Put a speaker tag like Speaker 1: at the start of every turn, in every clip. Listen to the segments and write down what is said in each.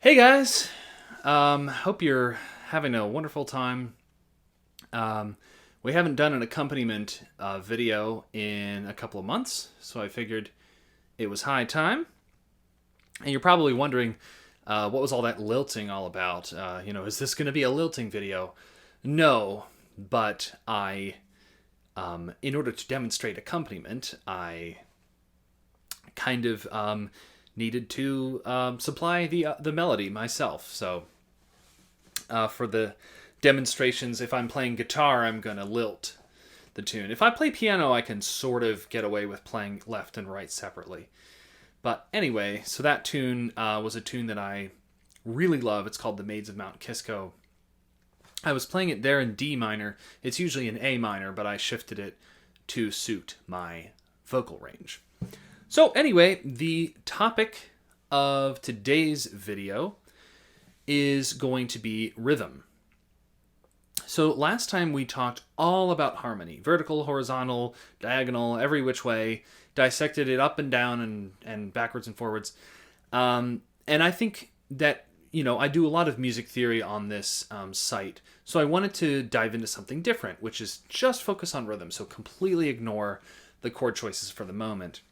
Speaker 1: Hey guys, hope you're having a wonderful time. We haven't done an accompaniment video in a couple of months, so I figured it was high time. And you're probably wondering, what was all that lilting all about? Is this going to be a lilting video? No, but in order to demonstrate accompaniment, I kind of needed to supply the melody myself. So for the demonstrations, if I'm playing guitar, I'm going to lilt the tune. If I play piano, I can sort of get away with playing left and right separately. But anyway, so that tune was a tune that I really love. It's called The Maids of Mount Kisco. I was playing it there in D minor. It's usually in A minor, but I shifted it to suit my vocal range. So anyway, the topic of today's video is going to be rhythm. So last time we talked all about harmony, vertical, horizontal, diagonal, every which way, dissected it up and down and backwards and forwards. And I think that, I do a lot of music theory on this site. So I wanted to dive into something different, which is just focus on rhythm. So completely ignore the chord choices for the moment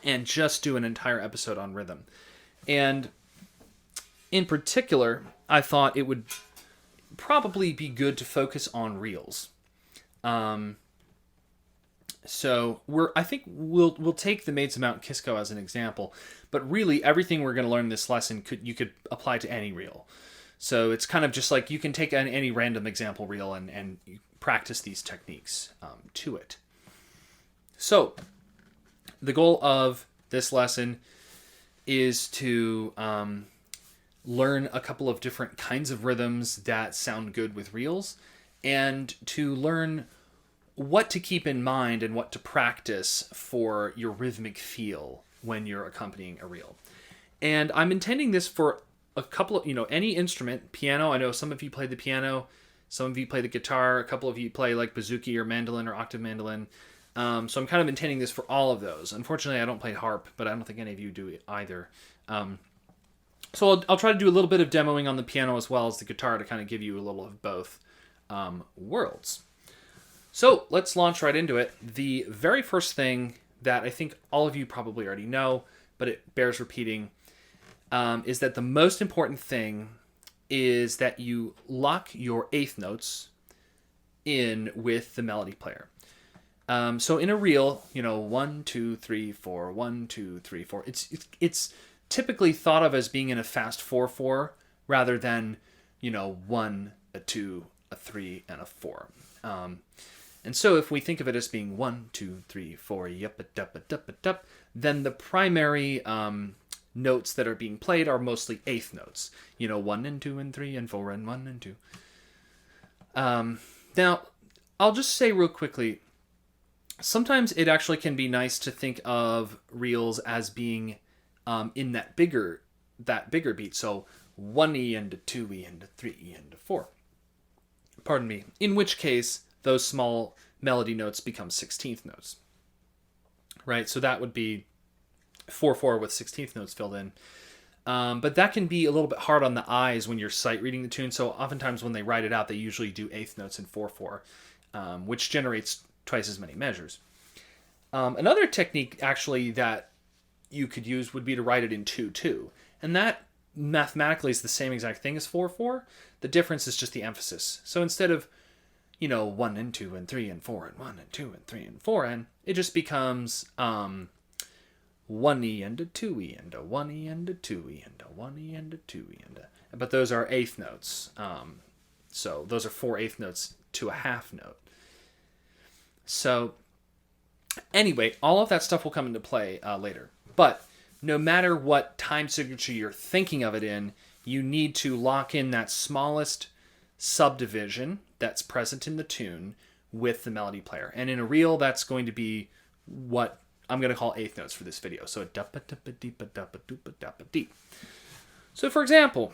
Speaker 1: and just do an entire episode on rhythm. And in particular, I thought it would probably be good to focus on reels. So I think we'll take the Maids of Mount Kisco as an example, but really everything we're going to learn in this lesson you could apply to any reel. So it's kind of just like you can take any random example reel and practice these techniques to it. So the goal of this lesson is to learn a couple of different kinds of rhythms that sound good with reels, and to learn what to keep in mind and what to practice for your rhythmic feel when you're accompanying a reel. And I'm intending this for a couple of, any instrument. Piano, I know some of you play the piano, some of you play the guitar, a couple of you play like bouzouki or mandolin or octave mandolin. So I'm kind of intending this for all of those. Unfortunately, I don't play harp, but I don't think any of you do either. So I'll try to do a little bit of demoing on the piano as well as the guitar to kind of give you a little of both worlds. So let's launch right into it. The very first thing that I think all of you probably already know, but it bears repeating, is that the most important thing is that you lock your eighth notes in with the melody player. So in a reel, 1, 2, 3, 4, 1, 2, 3, 4. It's typically thought of as being in a fast 4/4 rather than 1, a 2, a 3, and a 4. And so if we think of it as being 1, 2, 3, 4, yup, then the primary notes that are being played are mostly eighth notes. 1 and 2 and 3 and 4 and 1 and 2. Now, I'll just say real quickly, sometimes it actually can be nice to think of reels as being in that bigger beat. So 1E and a 2E and a 3E and a 4. Pardon me. In which case, those small melody notes become 16th notes. Right? So that would be 4/4 with 16th notes filled in. But that can be a little bit hard on the eyes when you're sight reading the tune. So oftentimes when they write it out, they usually do eighth notes in 4/4, which generates twice as many measures. Another technique actually that you could use would be to write it in 2/2. And that mathematically is the same exact thing as 4/4. The difference is just the emphasis. So instead of 1 and 2 and 3 and 4 and 1 and 2 and 3 and 4, and it just becomes 1E and a 2E and a 1E and a 2E and a 1E and a 2E and a... But those are eighth notes. So those are 4 eighth notes to a half note. So anyway, all of that stuff will come into play later. But no matter what time signature you're thinking of it in, you need to lock in that smallest subdivision that's present in the tune with the melody player. And in a reel, that's going to be what I'm going to call eighth notes for this video. So duppa duppa deepa duppa duppa duppa deep. So for example,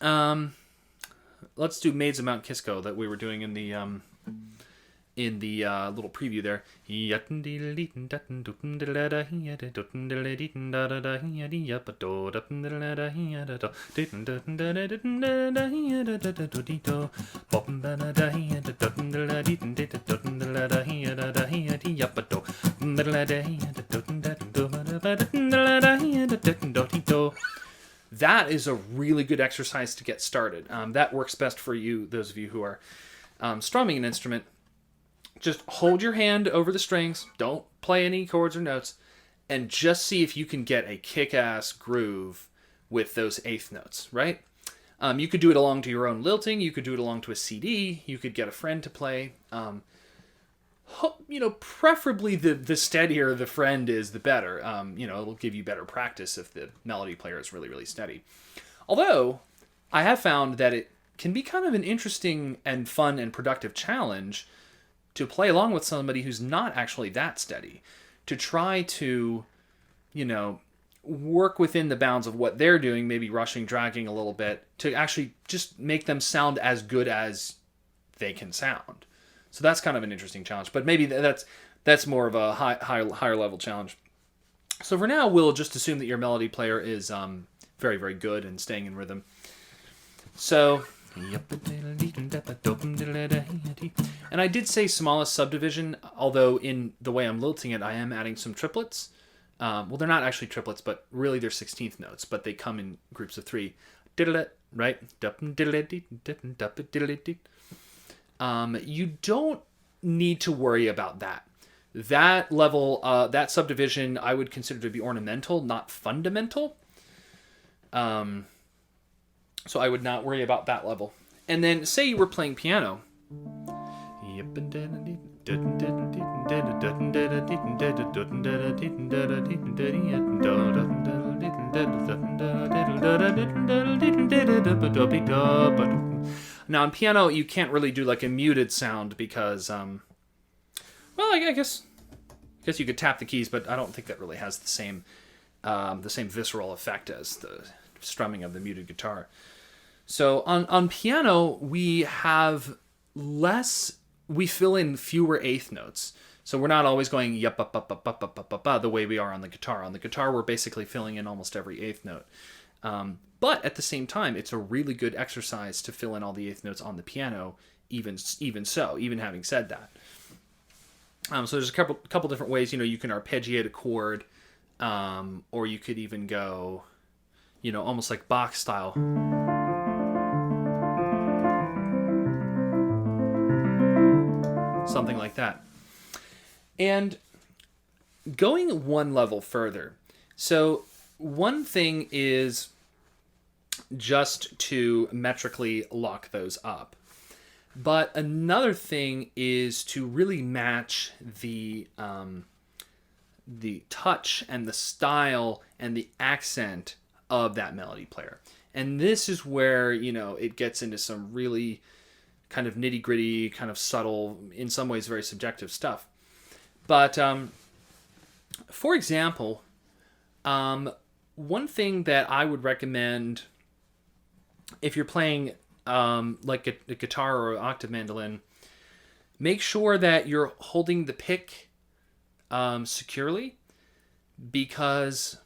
Speaker 1: let's do Maids of Mount Kisco that we were doing in the little preview there. That is a really good exercise to get started. That works best for you, those of you who are strumming an instrument. Just hold your hand over the strings, don't play any chords or notes, and just see if you can get a kick-ass groove with those eighth notes, right? You could do it along to your own lilting, you could do it along to a CD, you could get a friend to play. Preferably the steadier the friend is, the better. It'll give you better practice if the melody player is really, really steady. Although, I have found that it can be kind of an interesting and fun and productive challenge to play along with somebody who's not actually that steady, to try to, work within the bounds of what they're doing, maybe rushing, dragging a little bit, to actually just make them sound as good as they can sound. So that's kind of an interesting challenge, but maybe that's more of a higher level challenge. So for now, we'll just assume that your melody player is very, very good and staying in rhythm. So... And I did say smallest subdivision, although in the way I'm lilting it, I am adding some triplets. Well, they're not actually triplets, but really they're 16th notes, but they come in groups of 3. Right? You don't need to worry about that. That level, that subdivision, I would consider to be ornamental, not fundamental. So I would not worry about that level. And then say you were playing piano. Now on piano you can't really do like a muted sound because I guess you could tap the keys, but I don't think that really has the same visceral effect as the strumming of the muted guitar. So on piano, we fill in fewer eighth notes. So we're not always going yup, up, up, up, up, up, up, up, the way we are on the guitar. On the guitar, we're basically filling in almost every eighth note. But at the same time, it's a really good exercise to fill in all the eighth notes on the piano, even having said that. So there's a couple different ways. You can arpeggiate a chord, or you could even go, almost like Bach style. Something like that. And going one level further. So one thing is just to metrically lock those up. But another thing is to really match the touch and the style and the accent of that melody player. And this is where, it gets into some really kind of nitty-gritty, kind of subtle, in some ways very subjective stuff. But, for example, one thing that I would recommend if you're playing like a guitar or an octave mandolin, make sure that you're holding the pick securely, because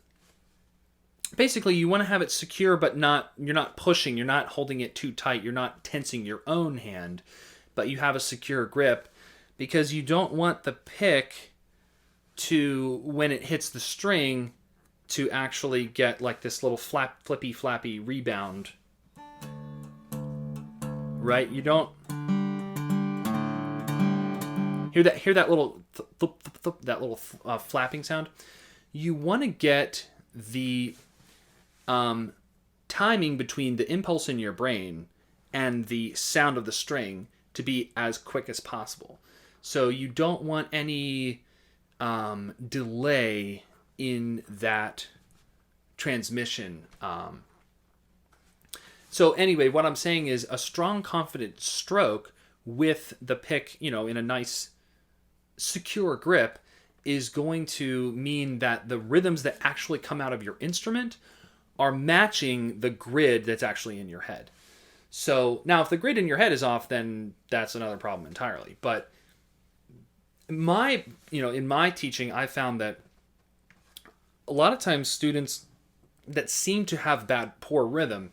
Speaker 1: basically you want to have it secure, but you're not pushing, you're not holding it too tight, you're not tensing your own hand, but you have a secure grip, because you don't want the pick to, when it hits the string, to actually get like this little flappy rebound. Right? You don't Hear that little that little flapping sound. You want to get the timing between the impulse in your brain and the sound of the string to be as quick as possible. So you don't want any delay in that transmission. So anyway, what I'm saying is a strong, confident stroke with the pick, in a nice, secure grip is going to mean that the rhythms that actually come out of your instrument are matching the grid that's actually in your head. So now if the grid in your head is off, then that's another problem entirely. But in my teaching, I found that a lot of times students that seem to have poor rhythm,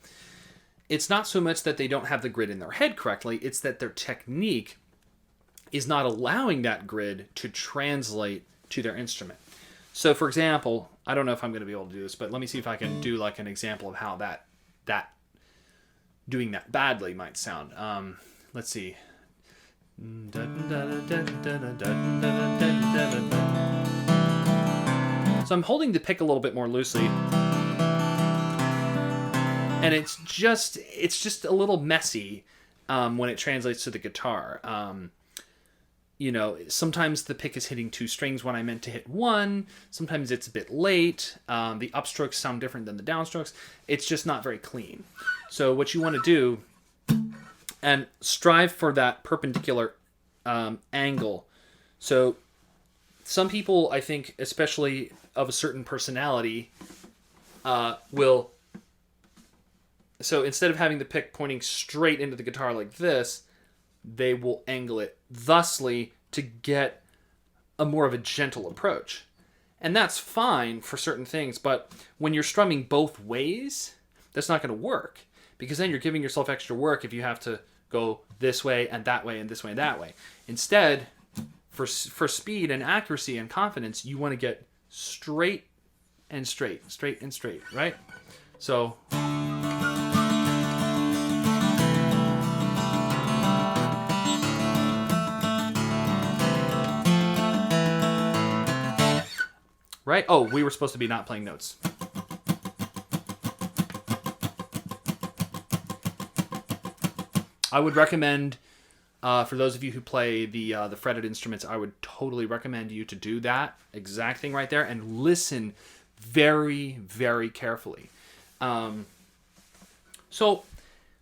Speaker 1: it's not so much that they don't have the grid in their head correctly, it's that their technique is not allowing that grid to translate to their instrument. So for example, I don't know if I'm going to be able to do this, but let me see if I can do like an example of how that doing that badly might sound. Let's see. So I'm holding the pick a little bit more loosely, and it's just a little messy when it translates to the guitar. Sometimes the pick is hitting two strings when I meant to hit one. Sometimes it's a bit late. The upstrokes sound different than the downstrokes. It's just not very clean. So what you want to do, and strive for that perpendicular angle. So some people, I think, especially of a certain personality, will... So instead of having the pick pointing straight into the guitar like this, they will angle it thusly to get a more of a gentle approach. And that's fine for certain things, but when you're strumming both ways, that's not going to work, because then you're giving yourself extra work if you have to go this way and that way and this way and that way. Instead, for speed and accuracy and confidence, you want to get straight and straight, straight and straight, right? So... Right? Oh, we were supposed to be not playing notes. I would recommend, for those of you who play the fretted instruments, I would totally recommend you to do that exact thing right there and listen very, very carefully. So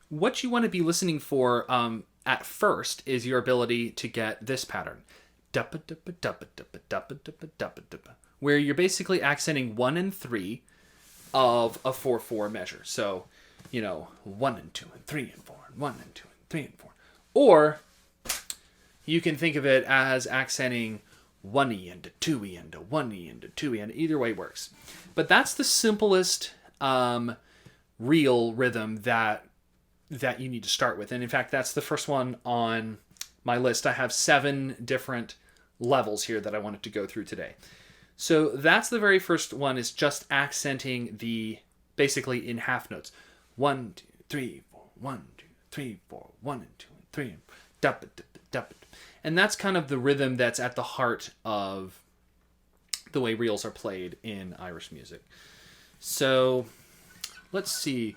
Speaker 1: what you want to be listening for at first is your ability to get this pattern. Where you're basically accenting 1 and 3 of a 4/4 measure. So, 1 and 2 and 3 and 4, and 1 and 2 and 3 and 4. Or you can think of it as accenting 1E and a 2E and a 1E and a 2E, and either way works. But that's the simplest real rhythm that you need to start with. And in fact, that's the first one on my list. I have 7 different levels here that I wanted to go through today. So that's the very first one, is just accenting basically in half notes. 1, 2, 3, 4, 1, 2, 3, 4, 1 and 2 and 3 and 4. And that's kind of the rhythm that's at the heart of the way reels are played in Irish music. So let's see.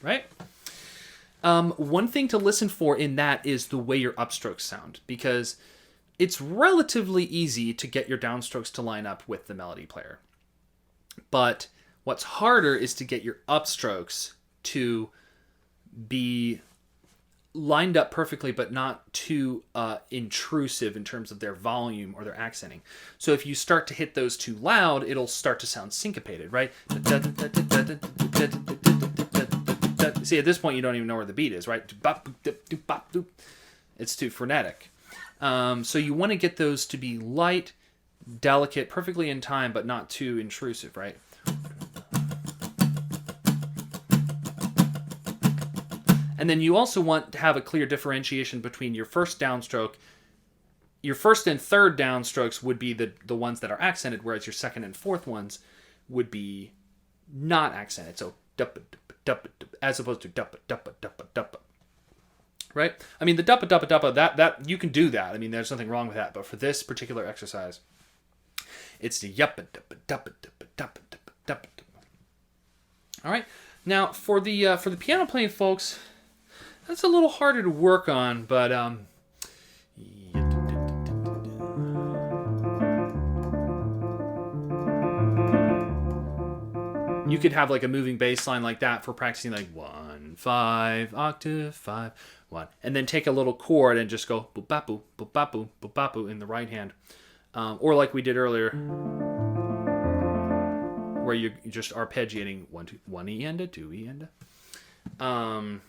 Speaker 1: Right? One thing to listen for in that is the way your upstrokes sound, because it's relatively easy to get your downstrokes to line up with the melody player. But what's harder is to get your upstrokes to be lined up perfectly, but not too intrusive in terms of their volume or their accenting. So if you start to hit those too loud, it'll start to sound syncopated, right? See, at this point, you don't even know where the beat is, right? It's too frenetic. So you want to get those to be light, delicate, perfectly in time, but not too intrusive, right? And then you also want to have a clear differentiation between your first downstroke. Your first and third downstrokes would be the ones that are accented, whereas your second and fourth ones would be not accented. So as opposed to right? I mean, the that you can do that. I mean, there's nothing wrong with that. But for this particular exercise, it's the All right. Now for the piano playing folks, that's a little harder to work on, but you could have like a moving bass line like that for practicing like 1 5 octave 5 1, and then take a little chord and just go boop bap boop boop bap boop boop bap boop in the right hand, or like we did earlier, where you're just arpeggiating 1 2 1 E and a 2 E and a.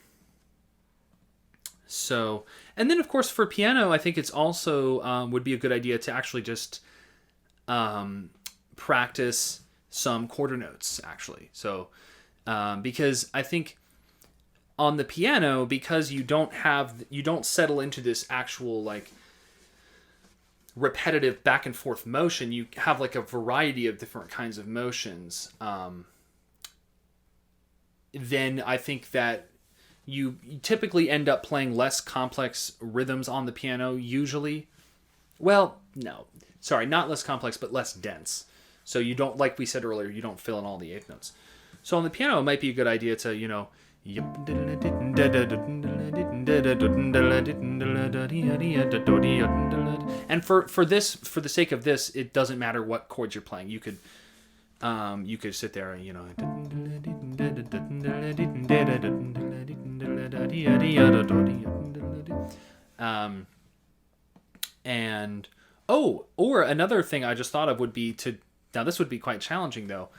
Speaker 1: So, and then of course for piano, I think it's also would be a good idea to actually just practice some quarter notes actually. So because I think on the piano, because you don't settle into this actual like repetitive back and forth motion, you have like a variety of different kinds of motions. Then I think that you typically end up playing less complex rhythms on the piano usually. Well, no, sorry, not less complex, but less dense. So you don't, like we said earlier, you don't fill in all the eighth notes. So on the piano, it might be a good idea to, and for the sake of this, it doesn't matter what chords you're playing. You could sit there and, and or another thing I just thought of would be to, now this would be quite challenging though,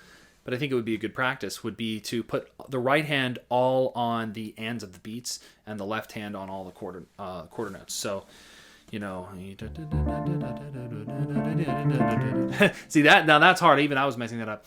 Speaker 1: but I think it would be a good practice, would be to put the right hand all on the ands of the beats and the left hand on all the quarter notes. So, see that? Now that's hard. Even I was messing that up.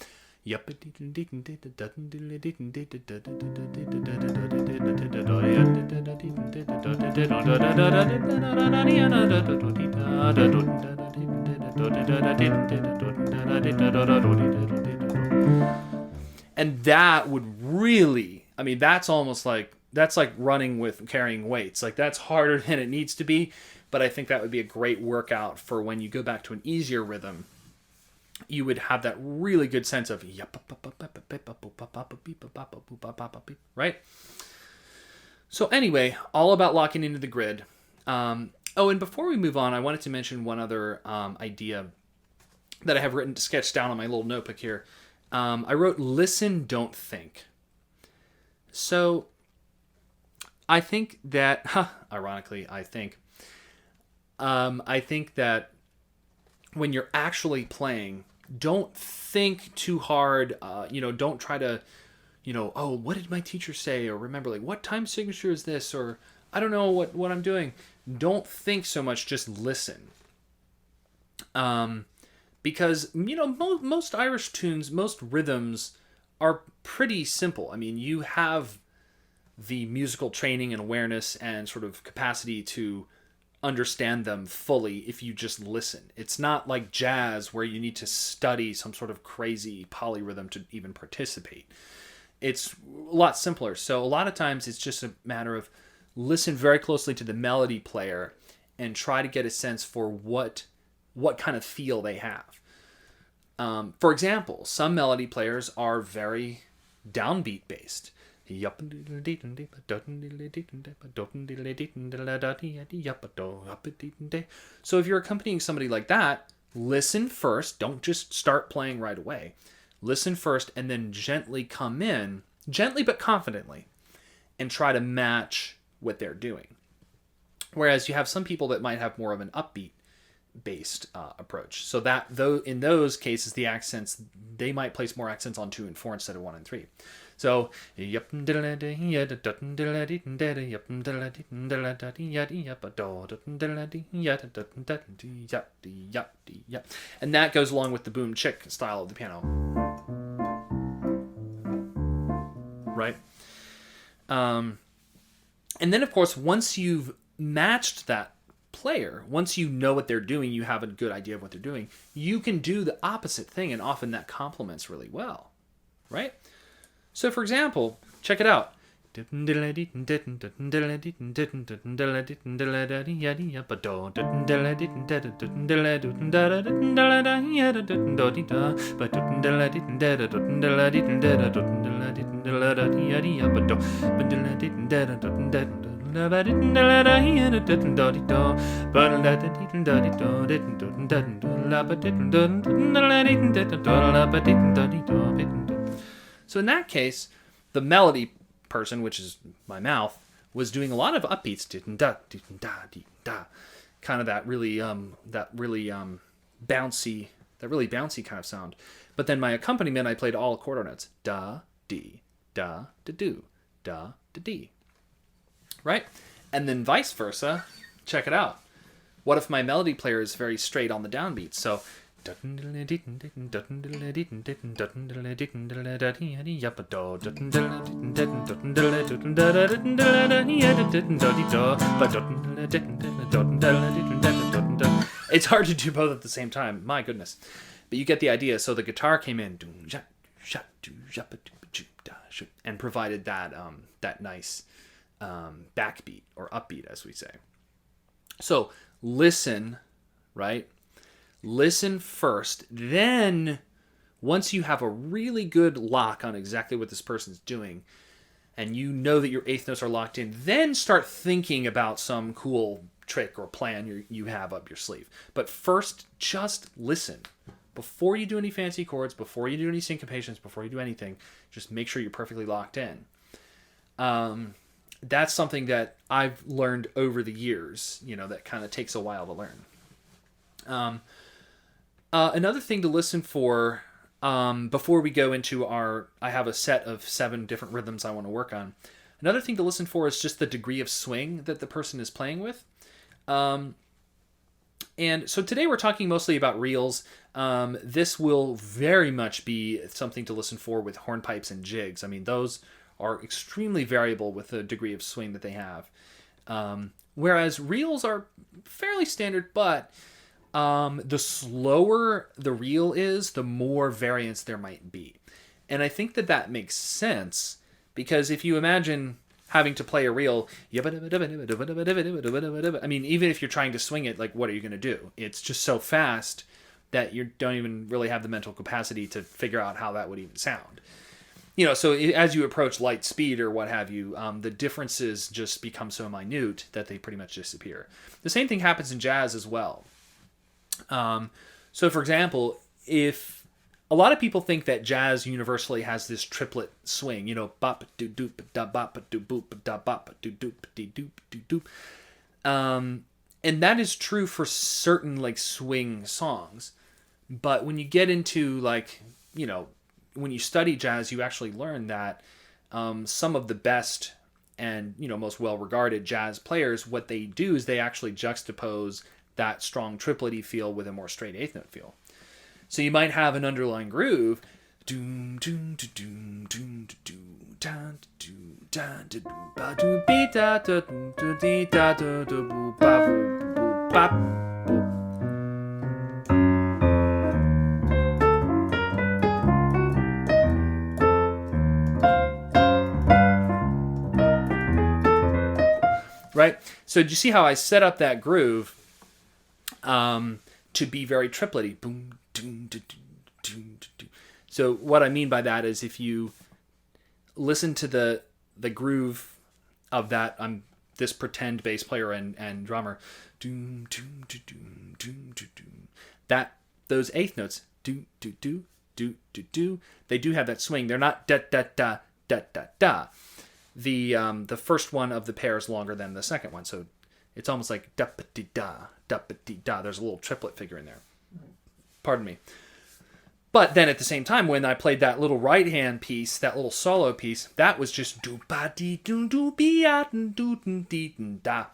Speaker 1: And that would really, I mean, that's almost like, that's like running with carrying weights. Like that's harder than it needs to be, but I think that would be a great workout for when you go back to an easier rhythm. You would have that really good sense of right? So anyway, all about locking into the grid. And before we move on, I wanted to mention one other idea that I have sketched down on my little notebook here. I wrote, listen, don't think. So I think that, ironically, I think that when you're actually playing, don't think too hard. Don't try to, what did my teacher say? Or remember, like, what time signature is this? Or I don't know what I'm doing. Don't think so much. Just listen. Because, most Irish tunes, most rhythms are pretty simple. I mean, you have the musical training and awareness and sort of capacity to understand them fully if you just listen. It's not like jazz where you need to study some sort of crazy polyrhythm to even participate. It's a lot simpler. So a lot of times it's just a matter of listen very closely to the melody player and try to get a sense for what kind of feel they have. For example, some melody players are very downbeat based. So if you're accompanying somebody like that, listen first. Don't just start playing right away. Listen first and then gently come in, gently but confidently, and try to match what they're doing. Whereas you have some people that might have more of an upbeat based approach. So that though in those cases the accents, they might place more accents on 2 and 4 instead of 1 and 3. So and that goes along with the boom chick style of the piano. Right? And then, of course, once you've matched that player, once you know what they're doing, you have a good idea of what they're doing, you can do the opposite thing, and often that complements really well, right? So, for example, check it out. So in that case, the melody person, which is my mouth, was doing a lot of upbeats, kind of that really bouncy kind of sound. But then my accompaniment, I played all quarter notes, da dee da da do da da dee, right? And then vice versa. Check it out. What if my melody player is very straight on the downbeat? So it's hard to do both at the same time. My goodness. But you get the idea. So the guitar came in and provided that nice backbeat or upbeat, as we say. So listen, right? Listen first. Then, once you have a really good lock on exactly what this person's doing, and you know that your eighth notes are locked in, then start thinking about some cool trick or plan you have up your sleeve. But first, just listen. Before you do any fancy chords, before you do any syncopations, before you do anything, just make sure you're perfectly locked in. That's something that I've learned over the years, that kind of takes a while to learn. Another thing to listen for, before we go into I have a set of 7 different rhythms I want to work on. Another thing to listen for is just the degree of swing that the person is playing with. And so today we're talking mostly about reels. This will very much be something to listen for with hornpipes and jigs. I mean, those are extremely variable with the degree of swing that they have. Whereas reels are fairly standard, but the slower the reel is, the more variance there might be. And I think that makes sense, because if you imagine having to play a reel, I mean, even if you're trying to swing it, like, what are you going to do? It's just so fast that you don't even really have the mental capacity to figure out how that would even sound. So as you approach light speed or what have you, the differences just become so minute that they pretty much disappear. The same thing happens in jazz as well. So for example, if a lot of people think that jazz universally has this triplet swing, bop do doop da bop do boop da bop do doop de doop do doop, and that is true for certain like swing songs. But when you get into when you study jazz, you actually learn that some of the best and most well-regarded jazz players, what they do is they actually juxtapose that strong triplety feel with a more straight eighth note feel. So you might have an underlying groove, right? So do you see how I set up that groove to be very triplety? Boom, doom, doom, doom, doom. So what I mean by that is, if you listen to the groove of that, I'm this pretend bass player and drummer, doom, doom, doom, doom, doom, that those eighth notes, do do do do do do, they do have that swing. They're not da da da da da da. The first one of the pair is longer than the second one, so it's almost like da-ba-dee-da, da-ba-dee-da. There's a little triplet figure in there. Pardon me. But then at the same time, when I played that little right hand piece, that little solo piece, that was just do-ba-dee-doo-doo-be-ah-doo-doo-dee-da.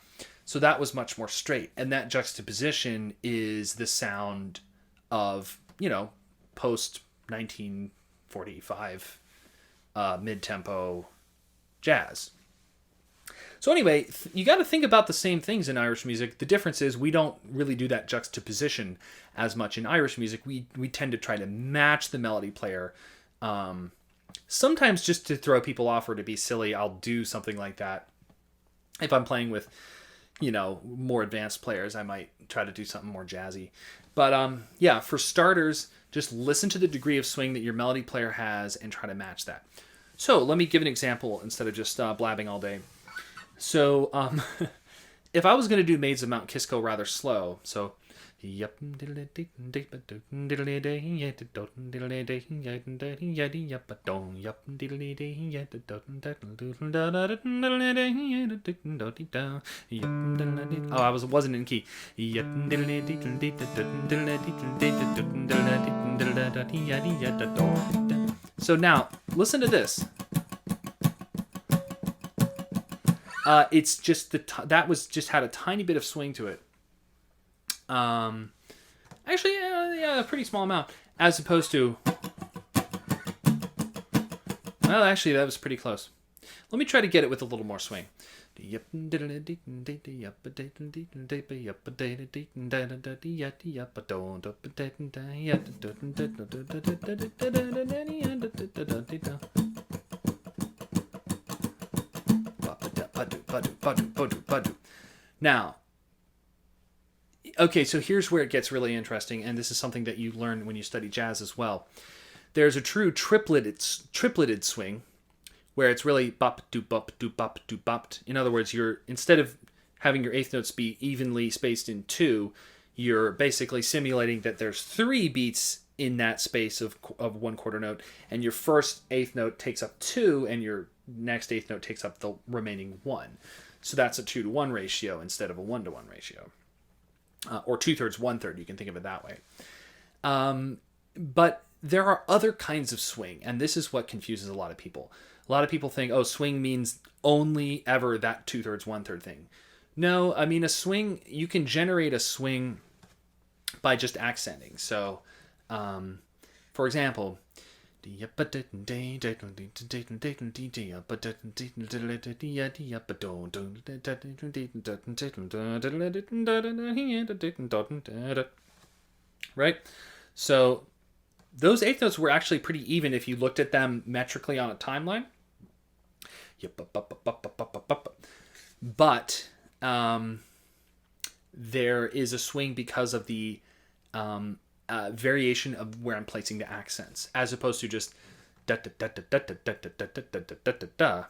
Speaker 1: So that was much more straight. And that juxtaposition is the sound of, post 1945 mid-tempo jazz. So anyway, you got to think about the same things in Irish music. The difference is we don't really do that juxtaposition as much in Irish music. We tend to try to match the melody player. Sometimes just to throw people off or to be silly, I'll do something like that. If I'm playing with, more advanced players, I might try to do something more jazzy. But yeah, for starters, just listen to the degree of swing that your melody player has and try to match that. So let me give an example instead of just blabbing all day. So if I was going to do Maids of Mount Kisco rather slow, so so I wasn't in key. So now listen to this. It's just that was just had a tiny bit of swing to it. Actually, a pretty small amount, as opposed to. Well, actually, that was pretty close. Let me try to get it with a little more swing. Now, okay, so here's where it gets really interesting, and this is something that you learn when you study jazz as well. There's a true tripleted swing, where it's really bop do bop do bop do bop. In other words, instead of having your eighth notes be evenly spaced in two, you're basically simulating that there's 3 beats in that space of 1 quarter note, and your first eighth note takes up 2, and your next eighth note takes up the remaining 1. So that's a 2-to-1 ratio instead of a 1-to-1 ratio. Or 2/3, 1/3, you can think of it that way. But there are other kinds of swing, and this is what confuses a lot of people. A lot of people think, swing means only ever that 2/3, 1/3 thing. No, I mean, a swing, you can generate a swing by just accenting. So, for example, right? So those eighth notes were actually pretty even if you looked at them metrically on a timeline. But there is a swing because of the variation of where I'm placing the accents, as opposed to just da da da da da da da da da da da da.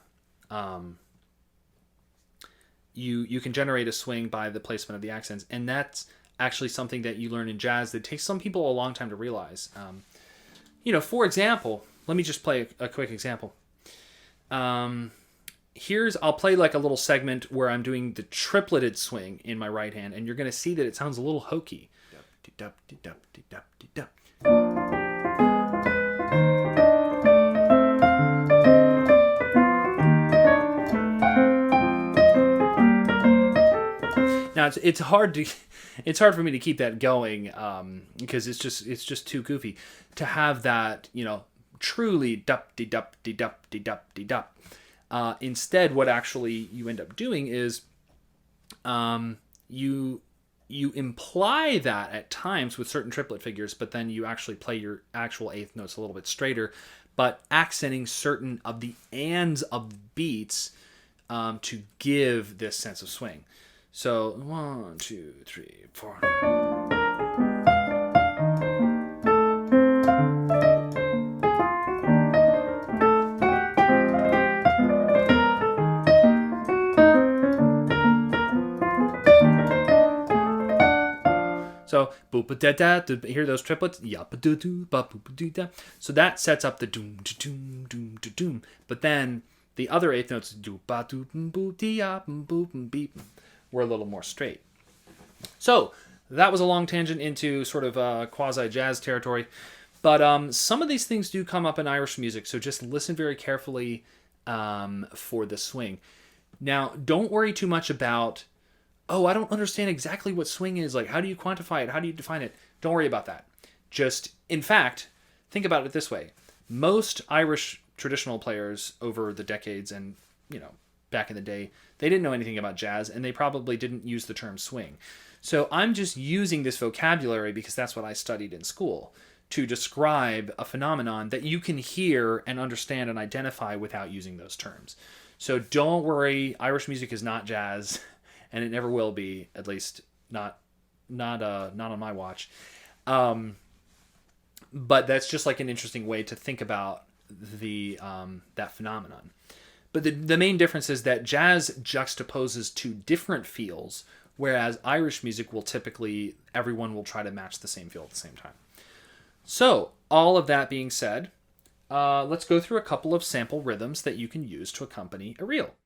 Speaker 1: You can generate a swing by the placement of the accents, and that's actually something that you learn in jazz that takes some people a long time to realize. For example, let me just play a quick example. I'll play like a little segment where I'm doing the tripleted swing in my right hand, and you're going to see that it sounds a little hokey. Now it's hard for me to keep that going because it's just too goofy to have that truly dup de dup de dup de dup de dup. Instead, what actually you end up doing is you imply that at times with certain triplet figures, but then you actually play your actual eighth notes a little bit straighter, but accenting certain of the ands of the beats to give this sense of swing. So 1, 2, 3, 4. So boop da da, hear those triplets, yappa doo doo, ba boop doo da. So that sets up the doom doom doom doom. But then the other eighth notes do ba doo boop dee ya boop beep were a little more straight. So that was a long tangent into sort of quasi jazz territory. But some of these things do come up in Irish music, so just listen very carefully for the swing. Now, don't worry too much about, I don't understand exactly what swing is. Like, how do you quantify it? How do you define it? Don't worry about that. Just, in fact, think about it this way. Most Irish traditional players over the decades and, back in the day, they didn't know anything about jazz, and they probably didn't use the term swing. So I'm just using this vocabulary because that's what I studied in school to describe a phenomenon that you can hear and understand and identify without using those terms. So don't worry, Irish music is not jazz, and it never will be, at least not on my watch. But that's just like an interesting way to think about that phenomenon. But the main difference is that jazz juxtaposes two different feels, whereas Irish music will typically, everyone will try to match the same feel at the same time. So, all of that being said, let's go through a couple of sample rhythms that you can use to accompany a reel.